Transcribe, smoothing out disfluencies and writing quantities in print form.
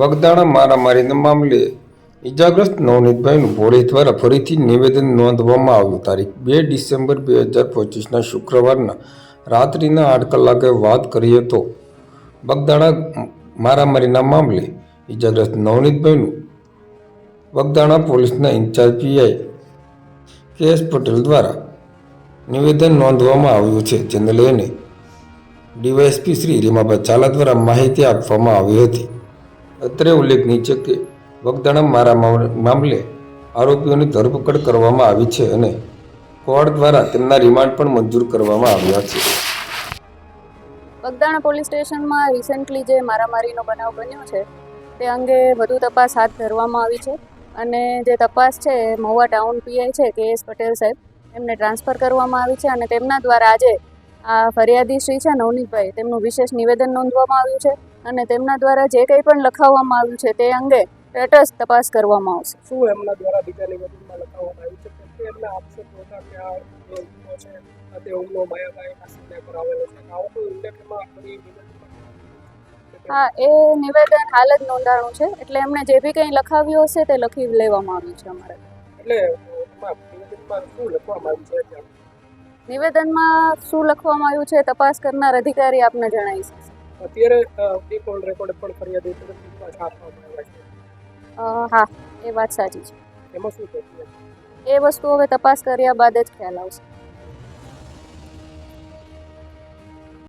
બગદાણા મારામારીના મામલે ઇજાગ્રસ્ત નવનીતભાઈનું પોલીસ દ્વારા ફરીથી નિવેદન નોંધવામાં આવ્યું. તારીખ 2 ડિસેમ્બર 2025ના શુક્રવારના રાત્રિના 8 કલાકે વાત કરીએ તો બગદાણા મારામારીના મામલે ઇજાગ્રસ્ત નવનીતભાઈનું બગદાણા પોલીસના ઇન્ચાર્જ પીઆઈ કે.એસ. પટેલ દ્વારા નિવેદન નોંધવામાં આવ્યું છે, જેને લઈને ડીવાયએસપી શ્રી રીમાભાઈ ઝાલા દ્વારા માહિતી આપવામાં આવી હતી. અત્રે ઉલ્લેખનીય છે કે બગદાણા મામલે આરોપીઓની ધરપકડ કરવામાં આવી છે અને કોર્ટ દ્વારા તેમના રિમાન્ડ પણ મંજૂર કરવામાં આવ્યા છે. બગદાણા પોલીસ સ્ટેશનમાં રિસેન્ટલી જે મારામારીનો બનાવ બન્યો છે તે અંગે વધુ તપાસ હાથ ધરવામાં આવી છે અને જે તપાસ છે મહુવા ટાઉન પીઆઈ છે કે.એસ. પટેલ સાહેબ એમને ટ્રાન્સફર કરવામાં આવી છે અને તેમના દ્વારા આજે આ ફરિયાદી શ્રી છે નવનીતભાઈ તેમનું વિશેષ નિવેદન નોંધવામાં આવ્યું છે અને તેમના દ્વારા જે કંઈ પણ લખાવવામાં આવ્યું છે તે અંગે તટસ્થ તપાસ કરવામાં આવશે. શું એમના દ્વારા બીજા નિવેદનમાં લખાવવામાં આવ્યું છે કે એમના આક્ષેપો હતા કે આ જે હુમલો છે તે હુમલો માયાબાઈના સમય પર આવેલો છે, આવો કોઈ ઉલ્લેખ એમાં કરી નિવેદનમાં? હા, એ નિવેદન હાલ જ નોંધાણું છે એટલે એમણે જે બી કંઈ લખાવ્યું હશે તે લખી લેવામાં આવ્યું છે અમારે. એટલે નિવેદનમાં શું લખવામાં આવ્યું છે? નિવેદનમાં શું લખવામાં આવ્યું છે તપાસ કરનાર અધિકારી આપને જણાવી શકશે. અત્યારે ડી કોલ રેકોર્ડ પણ ફરિયાદી તરફથી છાપવામાં આવ્યા છે. હા, એ વાત સાચી છે. એમાં શું છે? એ વસ્તુ હવે તપાસ કર્યા બાદ જ ખ્યાલ આવશે.